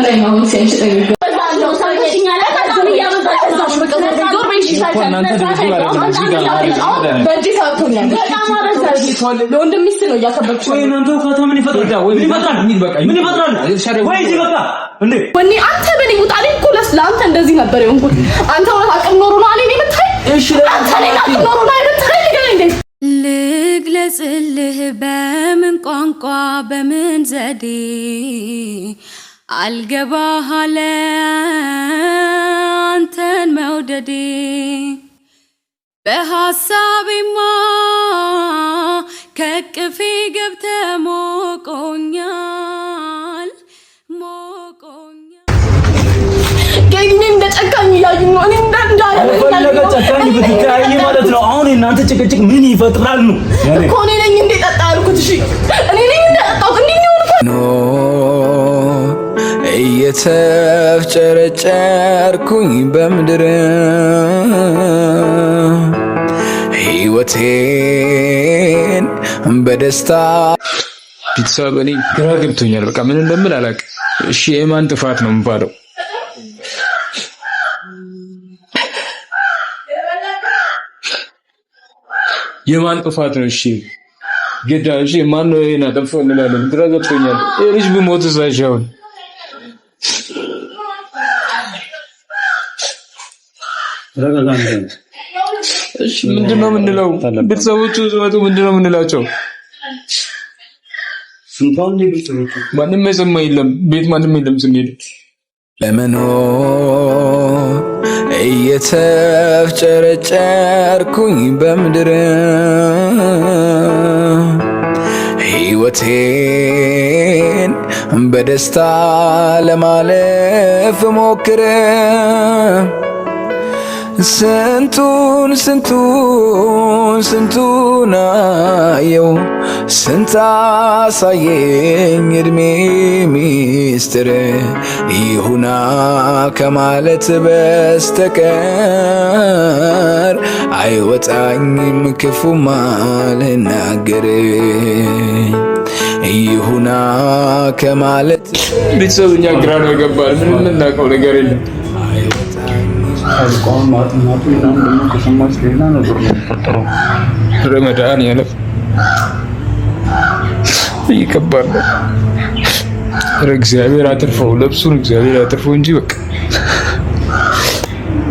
በላይ ነው ሲያንሽ ጠይቀው ወኔ አንተ በኔ ውጣልኝ እኮ ለአንተ እንደዚህ ነበር የሆንኩት አንተ ወራ አቅም ኖሮ ነው አለኝ የምታይ እሺ አንተ ላይ አቅም ኖሮ ነው አይመጣኝ እንዴ ልግለጽልህ በምን ቋንቋ በምን ዘዴ አልገባህ አለ አንተን መውደዴ በሐሳቤማ ከቅፌ ገብተህ ሞቆኛል ገኝኔ እንደጨካኝ ያዩኝ ነው እኔ እንዳንዳለ ፈለገ ጨካኝ ብትታይ ማለት ነው አሁን እናንተ ጭቅጭቅ ምን ይፈጥራል ነው እኮ እኔ ነኝ እንደ ጠጣ አልኩት እሺ እኔ ነኝ እንደጠጣሁት እንዴ ነው እየተፍጨረጨርኩኝ በምድር ሕይወቴን በደስታ ቤተሰብ እኔ ግራ ገብቶኛል በቃ ምን እንደምል አላውቅም እሺ የማን ጥፋት ነው የምባለው የማን ጥፋት ነው እሺ ግዳ እሺ ማን ነው የና ጠፋ እንላለን ግራ ገብቶኛል ልጅ ቢሞት ሳይሻው እሺ ምንድነው የምንለው ቤተሰቦቹ ዘመቱ ምንድነው የምንላቸው ስንታውን ይብጥሩ ማንም የሰማ የለም ቤት ማንም የለም ስንሄድ ለመኖር እየተፍጨረጨርኩኝ በምድር ሕይወቴን በደስታ ለማለፍ ሞክረ ስንቱን አየው ስንታሳየኝ እድሜ ሚስጥር ይሁና ከማለት በስተቀር አይወጣኝም ክፉ ማልናገር ይሁና ከማለት ቤተሰብኛ ግራ ነው የገባል ምንም እናውቀው ነገር የለም አልቆም ማጥናቱ እናም ደግሞ ከሰማች ሌላ ነገር ነው ተፈጠረው ረመዳን ያለፍ ይከባል እግዚአብሔር አትርፈው ለብሱን እግዚአብሔር አትርፈው እንጂ በቃ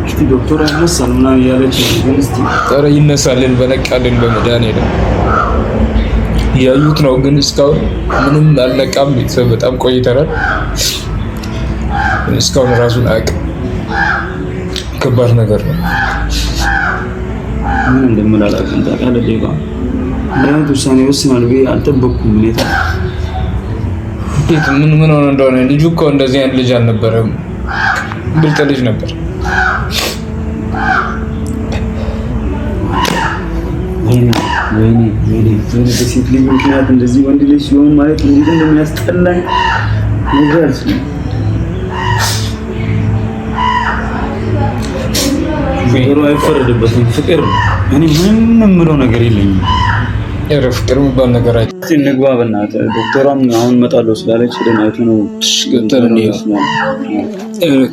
እስቲ ዶክተር አነሳልና ያለች እስቲ ኧረ ይነሳልን በነቃልን በመዳን ያለው ያዩት ነው ግን እስካሁን ምንም አልነቃም ቤተሰብ በጣም ቆይተናል እስካሁን ራሱን አያውቅም ከባድ ነገር ነው ምን እንደምላላቀን ታውቃለህ ዴጋ ምንም ውሳኔ ወስናል ብዬ አልጠበቅኩም ሁኔታ ምን ሆነ እንደሆነ ልጁ እኮ እንደዚህ አይነት ልጅ አልነበረም ብልጥ ልጅ ነበር ወይኔ በሴት ልጅ ምክንያት እንደዚህ ወንድ ልጅ ሲሆን ማለት እንዴት እንደሚያስጠላኝ ነገር ፍቅሩ አይፈረድበትም ፍቅር እኔ ምንም የምለው ነገር የለኝም ፍቅር የሚባል ነገር አይደለም እንግባ በእናትህ ዶክተሯም አሁን መጣለው ስላለች ደናይቱ ነው ገብተን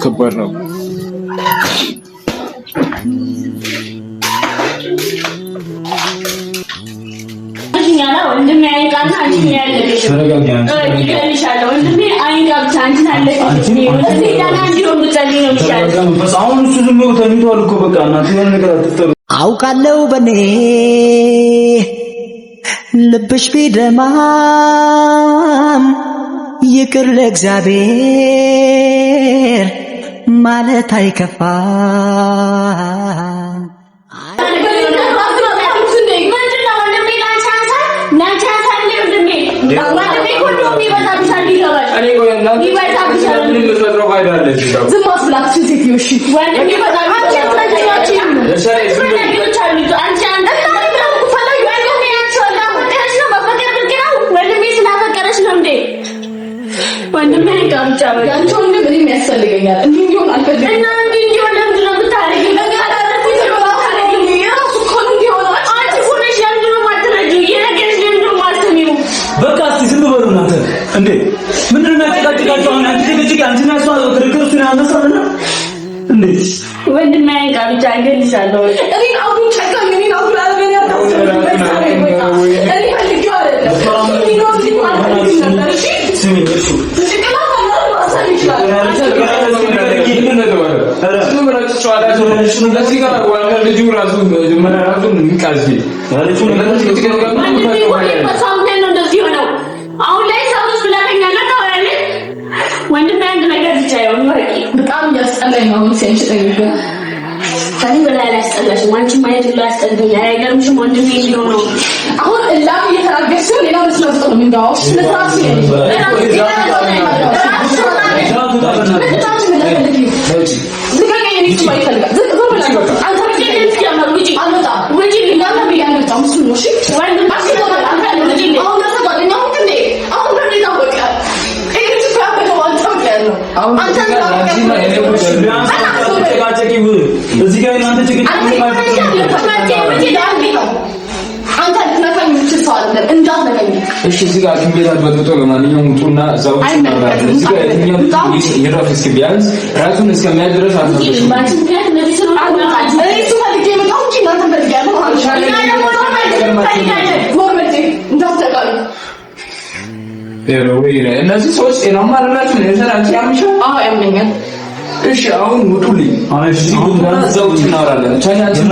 ከባድ ነው ወንድሜ አይቃና አንቺ ያለሽ ይገልሻለሁ ወንድሜ አይጋብቻ አንቺ አለሽ ወንድሜ ዳና እንዲሆን ብቻልኝ ነው ይሻላል አሁን እሱ ዝም ብሎ ተኝቷል እኮ በቃ እናት የሆነ ነገር አትጠሩ አውቃለሁ በኔ ልብሽ ቢደማም ይቅር ለእግዚአብሔር ማለት አይከፋ እንዴ ምንድነው የሚያጨቃጭቃችሁ? አንቺ ትግጭ አንቺና እፈልግሻለሁ። እኔ አሁን ጨካኝ ነኝ ነው ብላለኝ አሁን ላይ ሰውስ ብላኛ ነካዋለ ወንድም አንድ ነገር ይቻላል ነው በጣም ያስጠላኝ ነው ሲንሽጠኝ ግን ታዲያ በላይ ያስጠላሽ ማንቺ ማየት ሁሉ ያስጠላኝ አይገርምሽም ወንድም ይሄው ነው አሁን እላም እየተራገሽ ሌላ መስሎት ነው የሚጋው ስለታስ እሺ እዚህ ጋር ግንቤታት በጥጦ ለማንኛውም ውጡና እዛው ተናራችሁ እዚህ ጋር የትኛው ይረፍ እስኪ ቢያንስ ራሱን እስከሚያድረስ አጥተሽ እነዚህ ሰዎች ጤናማ አይደላችሁ ነው የሰራችሁ ያምሻል አዎ ያምኛል እሺ አሁን ውጡልኝ እሺ እዛው እናወራለን ቻናችን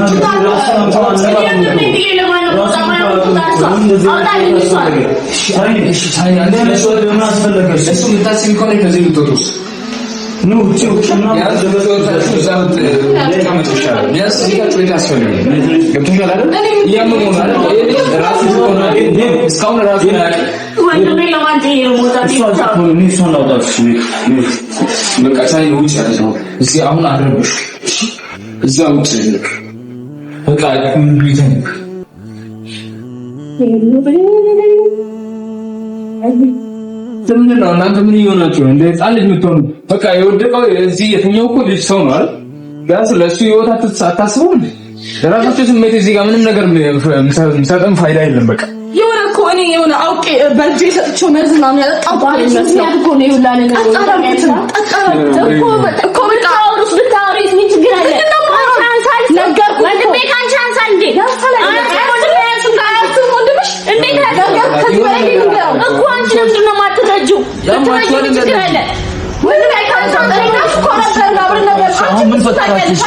ምንድነው እናንተ ምን ይሆናችሁ እንደ ጻል ልጅ ምትሆኑ በቃ የወደቀው እዚህ የትኛው እኮ ልጅ ሰው ነው አይደል ቢያንስ ለሱ ህይወት አታስቡ እንዴ ለራሳችሁ ስሜት እዚህ ጋር ምንም ነገር ምሰጠን ፋይዳ የለም በቃ የሆነ እኮ እኔ የሆነ አውቄ በእጄ ሰጥቼው መርዝ ምናምን ያጠጣው ባለመስላት እኮ ነው ይውላል እኮ ብታወሩስ ብታወሪስ ምን ችግር አለ ነገር ወንድሜ ካንቺ አንሳል እንዴ እንዴት እኮ አንቺ ለምንድን ነው የማትረጂው? ችግር አለ ወንድሜ ካንቺ አንሳል እኮ ነበር አብረን ነበር ምን ፈታሽ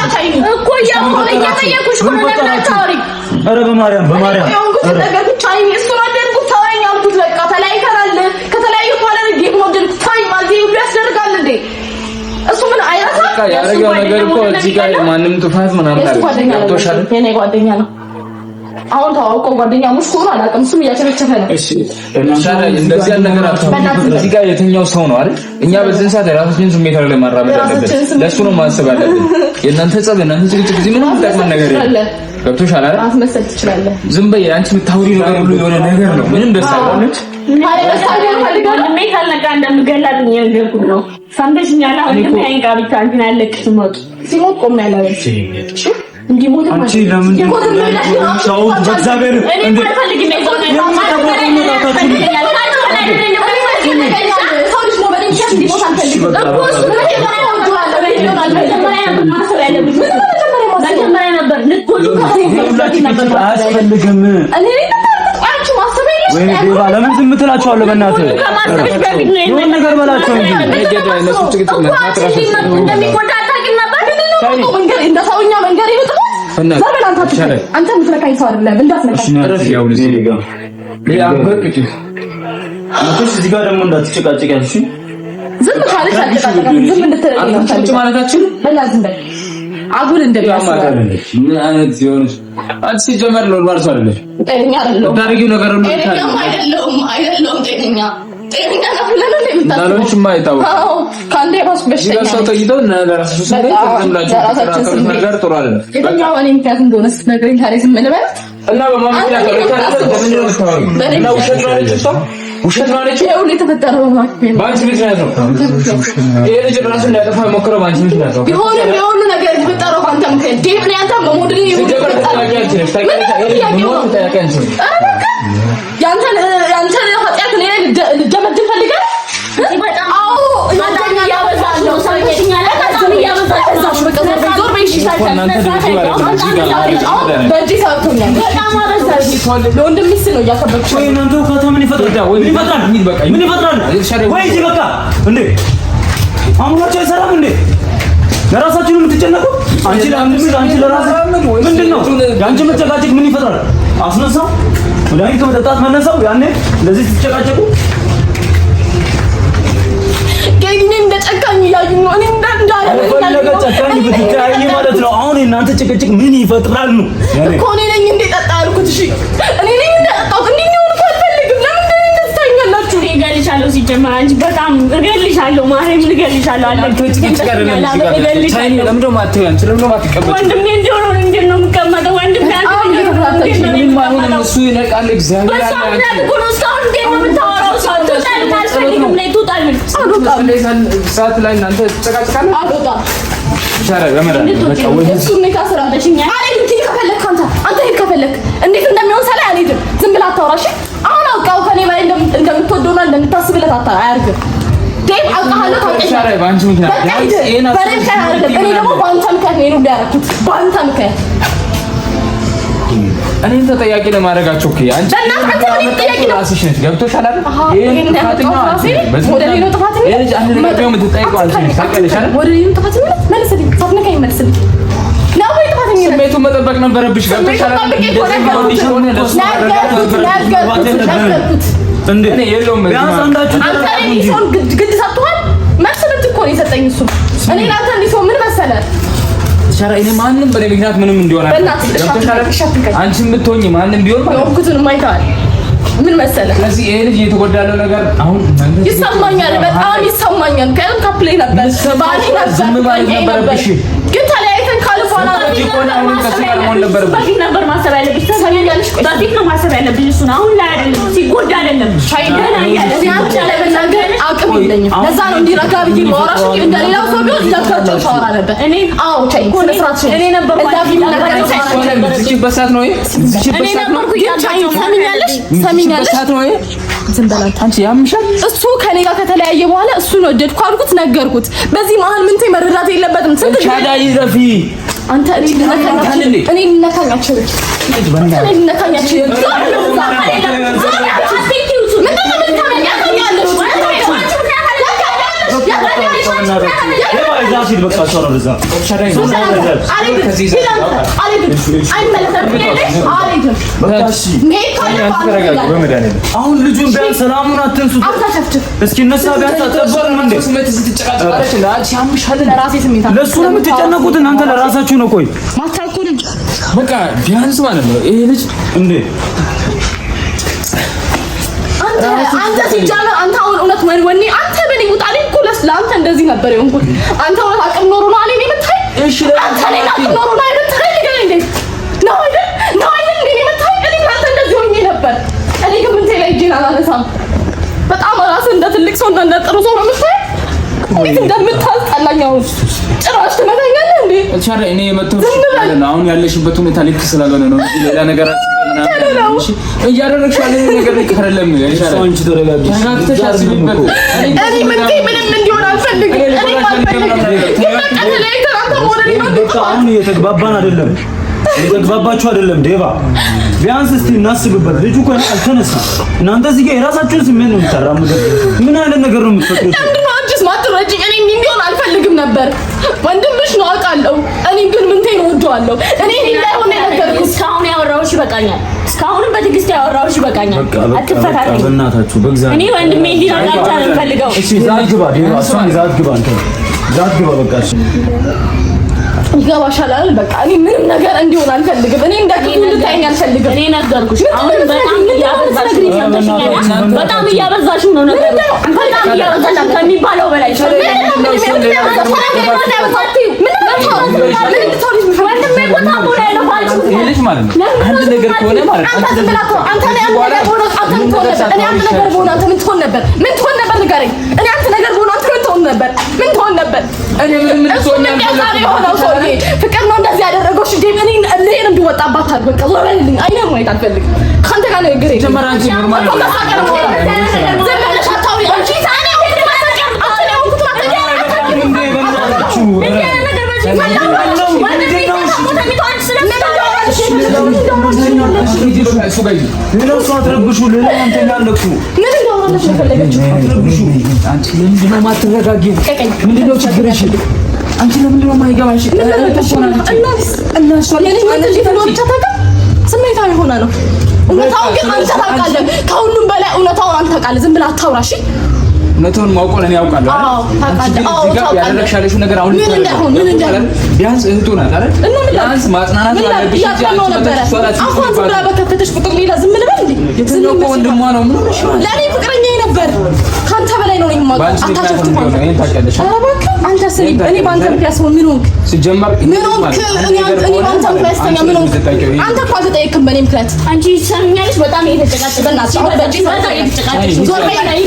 እኮ እያጠየኩሽ እኮ ነበር ታውሪ ኧረ በማርያም ነገር ብቻ እሱ ወደድኩ ተወኝ አልኩት በቃ ተለያይተናል ከተለያዩ በኋላ ጌም ሞዴል ታይም ማለት ይሁን ያስደርጋል እንዴ እሱ ምን አይራሳ ያረጋው ነገር እኮ እዚህ ጋር ማንም ጥፋት ምናምን አልተሻለ የኔ ጓደኛ ነው አሁን ታውቆ ጓደኛሞች ኮራ አላውቅም እሱም እያቸበቸፈ ነው እሺ እንደዚህ ያለ ነገር አታውቁም እዚህ ጋር የትኛው ሰው ነው አይደል እኛ በዚህ ሰዓት ራሳችንን ስሜት አለ ማራመድ አለብን ለሱ ነው ማሰብ አለብን የእናንተ ጸብ የእናንተ ጭቅጭቅ እዚህ ምንም ጠቅመን ነገር የለም ገብቶሻል አይደል አስመሰል ትችላለህ ዝም በይ አንቺ የምታውሪ ነገር ሁሉ የሆነ ነገር ነው ምንም ደስ አይሆንልሽ ማለት ታዲያ ፈልጋለሁ ሜካል ነጋ እንደምገላት ነው ነው ሳምበሽኛላ ወንድሜ አይንጋ ብቻ አንቺ ያለቅሽ ሞት ሲሞት ቆም ያለው እሺ እንዲሞት አንቺ ለምን ሰው በእግዚአብሔር እንዴ ለምን ዝም ትላቸዋለህ? በእናትህ የሆነ ነገር በላቸው እንጂ እንደ ሰውኛ መንገር ይወጣ አንተ ምትነካኝ ሰው አይደለም እንዳትነካኝ እዚህ ጋር ደግሞ እንዳትጨቃጨቅ ያልሽ ዝም ካለች አትጨቃጨቃም ዝም እንድትለኝ ነው ማለታችን በላዝም በል አጉል እንደሚያስባ ምን አይነት ሲሆን አንቺ ጀመር ነው ባርሶ አይደለም ጤነኛ አይደለም ታሪኩ ነገር ነው አይደለም ጤነኛ ነው ለምን እንዳሎች ማይታው አዎ ካንዴ ባስ በሽተኛ ነው ተይተው እና ለራሱ ሰው ነገር ጥሩ አይደለም በቃ ወኔ ምክንያት እንደሆነ ስትነግረኝ ታሪክ ምን ልበል እና በማምጣት እና ውሸት ማለት ነው የተፈጠረው ባንቺ ምክንያት ነው ይሄ ልጅ ራሱ እንዳያጠፋ ሞከረው ባንቺ ምክንያት ነው የሆነ ነገር የተፈጠረው ባንተ ምክንያት ዴቭ ላይ አንተ በሞዴል ያንተ ኃጢአት እኔ ልደመድም ፈልገህ አዎ ያንተኛ ያበዛል ነው ሰው የትኛለ ከዛም ያበዛል ዞር በይሽ ለራሳችሁ የምትጨነቁ አንቺ ለራስህ ምንድነው ያንቺ መጨቃጨቅ ምን ይፈጥራል? አስነሳው ወዳይ ከመጠጣት መነሳው ያኔ ለዚህ ትጨቃጨቁ ከእኔ እንደጨካኝ ያዩኝ ነው እኔ ጨካኝ ብትታይ ማለት ነው። አሁን እናንተ ጭቅጭቅ ምን ይፈጥራል ነው እኮ እኔ ነኝ እንደ ጠጣ ያልኩት። እሺ እኔ ነኝ እንደ ጠጣሁት እንዴ ነው አልፈልግም። ለምን እንደታኛላችሁ? እኔ እገልሻለሁ። ሲጀመር አንቺ በጣም እገልሻለሁ። ማርያም እገልሻለሁ። አለበት ወንድሜ እንደሆነ እንዴት ነው የምቀመጠው? ወንድሜ እሱ ይነቃል። እግዚአብሔር ሰዓት ላይ እናንተ ተጨቃጭቃለህ። እንዴት እንደሚሆን ሰላይ አልሄድም። ዝም ብላ አታውራሽ። አሁን አውቃው ከኔ በላይ እንደምትወደውና እንደምታስብለት አያርግም። ዴም አውቃለሁ። ታውቂያለሽ ባንቺ ምክንያት እኔ ደግሞ ባንተ ምክንያት ነው ያደረኩት። ባንተ ምክንያት እኔን ተጠያቂ ለማድረጋቸው እኮ አንቺ ራስሽ ነሽ። ገብቶሻል አይደል? ይሄን ጥፋተኛ ወደ ሌላ ጥፋተኛ እኔ አንድ ነገር የምትጠይቀው አንቺ ነሽ። ታውቂያለሽ አይደል? ወደ ሌላ ጥፋተኛ መልስልኝ። ሳትነካኝ መልስልኝ። ነው ወይ ጥፋተኛ? ስሜቱን መጠበቅ ነበረብሽ። ገብቶሻል አይደል? እንዴ እኔ የለውም ቢያንስ አንዳችሁ አንተ እኔ ሰውን ግድ ሰጥቷል። መስልት እኮ ነው የሰጠኝ እሱ። እኔ ላንተ እንዲህ ምን መሰለህ ሻራ እኔ ማንንም በኔ ምክንያት ምንም እንዲሆን አንቺም ብትሆኚ ማንንም ቢሆን ማለት ነው ማይታል ምን መሰለህ። ስለዚህ ይሄ ልጅ እየተጎዳ ያለው ነገር አሁን ይሰማኛል፣ በጣም ይሰማኛል። ከምን ካፕሌይ ነበር ባሊ ነበር ግን ተለያይተን ካልፏና በፊት ነበር ማሰብ ያለብሽ። ተሰሚያለሽ? በፊት ነው ማሰብ ያለብሽ እሱን። አሁን ላይ አይደለም፣ ሲጎዳ አይደለም። ሻይደና ያለ አንቺ ላይ መናገር አቅም የለኝም። ለዛ ነው እንዲረጋ ብዬ ማውራሽ። እንደሌላው ሰው ቢሆን ዘጋቸው ሻወራ ነበር። እኔ አዎ ታይ ኮንትራት እኔ ነበር እዚህ በሳት ነው እኔ ነበር ሰሚኛለሽ? ሰሚኛለሽ? ዝም በላት አንቺ ያምሻል። እሱ ከኔ ጋር ከተለያየ በኋላ እሱን ወደድኩ አልኩት፣ ነገርኩት። በዚህ መሀል ምን መረዳት የለበትም። ስንት ሻዳይ ረፊ አንተ እኔ ልነካኛቸው አሁን ልጁን ቢያንስ ሰላሙን አትንሱት። እስኪ እነሳ ቢያንስ አትጠበቁም እንዴ? ለእሱ ነው የምትጨነቁት እናንተ ለራሳችሁ ነው። ቆይ ማታውቁንም በቃ ቢያንስ ማለት ነው ይሄ ልጅ እንዴ አንተ ሲጀመር አንተ አሁን እውነት ወኔ አንተ በኔ ውጣልኝ እኮ ለአንተ እንደዚህ ነበር የሆንኩት። አንተ እውነት አቅም ኖሮ ነው አለኝ የምታይ። እሺ አንተ ላይ አቅም ኖሮ ነው የምታይ ግን እንዴ ነው አይደል እንዴ የምታይ። እኔ አንተ እንደዚህ ሆኜ ነበር። እኔ ግን ምን ላይ እጄን አላነሳም። በጣም ራስ እንደ ትልቅ ሰው እንደ ጥሩ ሰው ነው የምታይ። እንዴት እንደምታስጠላኝ አሁን ጭራሽ ትመታኛለህ እንዴ? እቻለ እኔ የመተውሽ አሁን ያለሽበት ሁኔታ ልክ ስላልሆነ ነው እንጂ ሌላ ነገር እሺ እያደረግሽ ያለው ነገር ልክ አይደለም። ያሻለ አንቺ ተረጋግሽ ታስቢበት። እኔ ምንም እንዲሆን አልፈልግም። እኔ አሁን እየተግባባን አይደለም፣ እየተግባባችሁ አይደለም። ዴባ ቢያንስ እስቲ እናስብበት። ልጁ እኮ አልተነሳም። እናንተ እዚህ ጋር የራሳችሁን ስሜት ነው የምታራምዱት። ምን አይነት ነገር ነው የምትፈጥሩት? ማትረጂ እኔ እንዲሆን አልፈልግም ነበር። ወንድምሽ ነው አውቃለሁ። እኔ ግን ምንቴን ወደዋለሁ። እኔ እንዳይሆን ነገርኩት። እስካሁን ያወራሁሽ ይበቃኛል። እስካሁንም በትዕግስት ያወራሁሽ ይበቃኛል። አትፈታተኝ በእናታችሁ በእግዚአብሔር። እኔ ወንድሜ እንዲረጋጋ ነው የምፈልገው። እሺ ዛት ግባ ዴባ፣ እሷን ዛት ግባ፣ አንተ ዛት ግባ። በቃ እሺ ይገባሻል አይደል? በቃ እኔ ምንም ነገር እንዲሆን አልፈልግም። እኔ እንደዚህ ልታይኝ አልፈልግም። እኔ ነገርኩሽ። አሁን በጣም እያበዛሽ ነው ነገር። በጣም እያበዛሽ ከሚባለው በላይ አንድ ነገር ከሆነ ማለት አንተ ምን ትሆን ነበር? ንገረኝ። እኔ አንተ ነገር ሆነ አንተ ምን ትሆን ነበር? ምን ትሆን ነበር? እኔ ምን የሆነው ሰውዬ ፍቅር ነው እንደዚህ ያደረገው። እሺ ዴም እኔ ለየን እንዲወጣባት አድርገህ በቃ ወራልኝ። አይነም ማየት አልፈልግም። ካንተ ጋር ነው ግሬ ጀመራንጂ ኖርማል ነው። ስሜታዊ ሆና ነው። እውነታው ግን አንተ ታውቃለህ። ከሁሉም በላይ እውነታውን አንተ ታውቃለህ። ዝም ብለህ አታውራሽ። እውነቱን ማውቀው እኔ ያውቃለሁ። አዎ ታውቃለህ። አዎ ታውቃለህ። ያደረግሻለሽ ነገር አሁን ምን እንደሆነ ቢያንስ እህቱ ናት አይደል? ቢያንስ ማጽናናት አለብሽ እንጂ አሁን ብላ በከፈተሽ ቁጥር ሌላ ዝም ልበል እንዴ? ዝም ነው ወንድሟ ነው። ምን ሆነሽ ነው? ለኔ ፍቅረኛዬ ነበር። ካንተ በላይ ነው የማውቀው። አታሽፍት ማለት ነው። ታውቂያለሽ። ኧረ እባክህ አንተ ስሚ። እኔ ባንተ ምክንያት ምን ሆንክ? ሲጀመር ምን ሆንክ? እኔ ባንተ ምክንያት ምን ሆንክ? አንተ እኮ አልተጠየቅክም በእኔ ምክንያት። አንቺ ሰምኛለሽ። በጣም እየተጨቃጨቀ በእናትሽ በእጅ በጣም እየተጨቃጨቀ ዞር በይ ነይ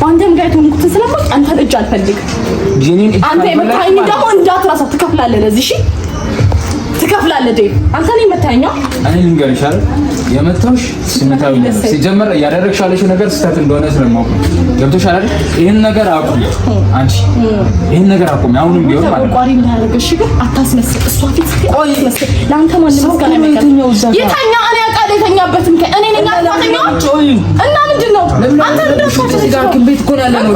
አንተም ጋር የተሆንኩትን ስለማውቅ አንተን እጅ አልፈልግም። አንተ የመታኸኝ ደግሞ እንዳትረሳ ትከፍላለህ። ለዚህ እሺ ትከፍላለህ። አንተ ነህ የመታኸኝ። እኔ ልንገርሽ አይደል የመታሁሽ ስሜታዊ ነው። ሲጀመር ያደረግሻለሽው ነገር ስህተት እንደሆነ ስለማውቅ ገብቶሻል አይደል? ይሄን ነገር አቁም። አንቺ ይሄን ነገር አቁም። አሁንም ቢሆን ማለት ነው። ቋሪ ምን ያደርግሽ ግን አታስመስል። እሷ ፊት አታስመስል። ለአንተ ማንም መስጋና አይመጣም። የተኛ እኔ አውቃለሁ። የተኛበትም እኔ ነኝ አጥፋተኛው እና ምንድን ነው አንተ እንደውም እዚህ ጋር ቤት እኮ ያለ ነው።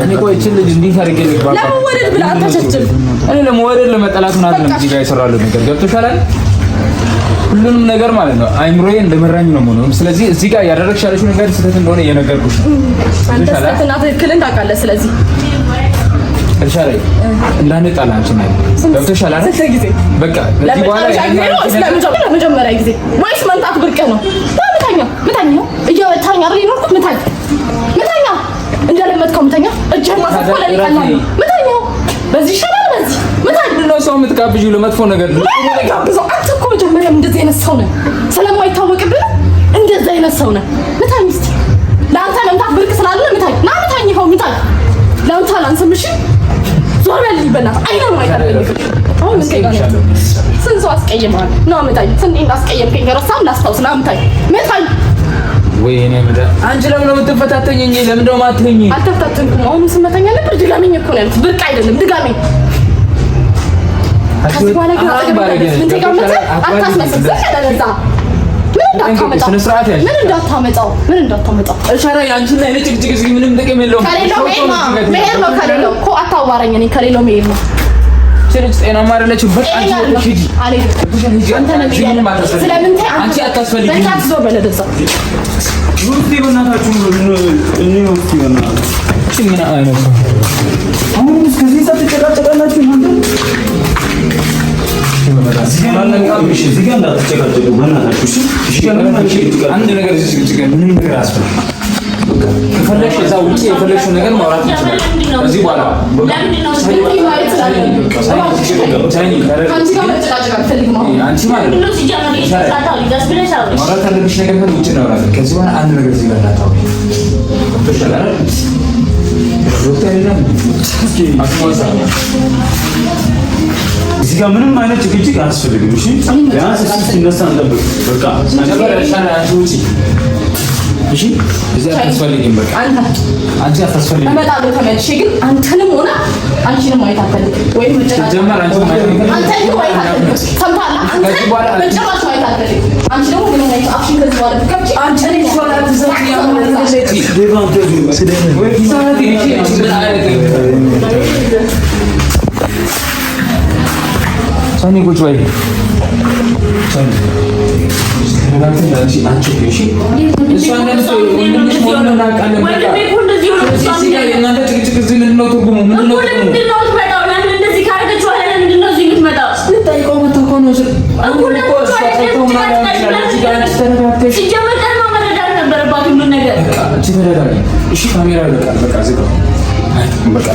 እኔ ቆይ እቺ ልጅ እንዴት አድርጌ ልግባ? ለመወደድ ብለህ አታቸችል። እኔ ለመወደድ ለመጠላት ነው አይደለም እዚህ ጋር ይሰራሉ ነገር ገብቶሻል አይደል? ሁሉንም ነገር ማለት ነው አይምሮዬ እንደመራኝ ነው ማለት ነው። ስለዚህ እዚህ ጋር ያደረግሻለሽው ነገር ስህተት እንደሆነ እየነገርኩሽ ነው። አንተ ስህተትና ትክክልን ታውቃለህ። ስለዚህ እርሻላይ እንዳንጣላ አንቺ ነው ገብቶሻል አይደል? በቃ ለዚህ በኋላ መጀመሪያ ጊዜ ወይስ መንጣት ብርቅ ነው? ምታኛ እየወታኛ አይደል ይኖርኩት ምታኛ እንደለመድከው ምታኛ እጅህን ማሳቆለ ይቀላል ምታኛ በዚህ ይሻላል። በዚህ ምታኝ ነው ሰው የምትጋብዢው ለመጥፎ ነገር ነው። አንተ እኮ መጀመሪያ እንደዚህ አይነት ሰው ነህ። ስለማይታወቅብህ እንደዚህ አይነት ሰው ነህ። ምታኝ እስኪ ለአንተ መምታት ብርቅ ስላለ ምታኝ ና ምታኝ ይኸው ምታኝ ለአንተ ላንስምሽ ዞር በልኝ በእናትህ አይነው አይታለኝ። አሁን ስንት ሰው አስቀይመሃል? ነው ምታኝ ስንት እንዳስቀየምከኝ ረሳም ላስታውስ ና ምታኝ ወይ እኔ ምዳ አንቺ ለምን ነው የምትፈታተኝኝ? ለምን ነው ማትተኝ? አልተፈታተንኩም። አሁን ስመታኛ ነበር ድጋሜኝ እኮ ነው ያልኩት። ብርቅ አይደለም ድጋሜኝ። ከዚህ በኋላ ግን ምን ተቀመጠ? አታስመስል። ዘከለዛ ምን እንዳታመጣው እሻራ ያንቺና እኔ ጭቅጭቅ እዚህ ምንም ጥቅም የለውም። ከሌለው መሄድ ነው። ከሌለው እኮ አታዋራኝ። እኔ ከሌለው መሄድ ነው። ስለዚህ ጤናማ አይደለችም። በቃ አንቺ ሂጂ አንቺ አታስፈልጊም። ሩቲ በእናታችሁ ነው ሩቲ በእናታችሁ ምን አይነት ነው አሁን እስከዚህ ሰዓት ተጨቃጨቃላችሁ እናንተ? እዚህ ጋር እንዳትጨቃጨቁ በእናታችሁ። እሺ አንድ ነገር እዚህ ጭቅጭቅ ምንም ነገር አያስፈልግም። ከፈለግሽ እዛ ውጪ የፈለግሽው ነገር ማውራት ይችላል። ከዚህ በኋላ አንቺ ማለት ማውራት ያለብሽ ነገር ግን ውጪ ነው። ከዚህ በኋላ አንድ ነገር እዚህ ጋር እንዳታወሪ። እዚህ ጋር ምንም አይነት ጭቅጭቅ አያስፈልግም። እሺ ቢያንስ እሱ ሲነሳ እንጠብቅ። በቃ እሺ እዚህ አታስፈልጊም። በቃ አንቺ አታስፈልጊም። እመጣለሁ ተመልሼ። ግን አንተንም ሆነ አንቺንም ማየት አልፈልግም። ወይ መጨረሻ ጀመር አንቺ ማየት አንተንም ማየት አልፈልግም። ሰምታለህ? አንተ መጨረሻ ማየት አልፈልግም። አንቺ ደግሞ ምን አይነት አክሽን ከዚህ በኋላ ትከብጪ አንቺ ነኝ ሶላት ዘት ያመረዘች ዴቫንቴ ስለዚህ ወይ ሰዓት ይቺ ምን አይነት ሰኒ ቁጭ በይ ሰኒ አንቺ እሺ እሷ እንደዚህ ወንድምሽ ሆነ እናውቃለን። በቃ የእናንተ ጭቅጭቅ እዚህ ምንድን ነው ትርጉሙ? ምንድን ነው እንደዚህ ካደረገች በኋላ ለምንድን ነው እዚህ የምትመጣው? ልጠይቀው መተው እኮ ነው ሲጀመር ቀድማ መረዳት ነበረባት ሁሉን ነገር። እቺ ተረዳጊ እሺ ካሜራ ይበቃል። በቃ ዝጋው በቃ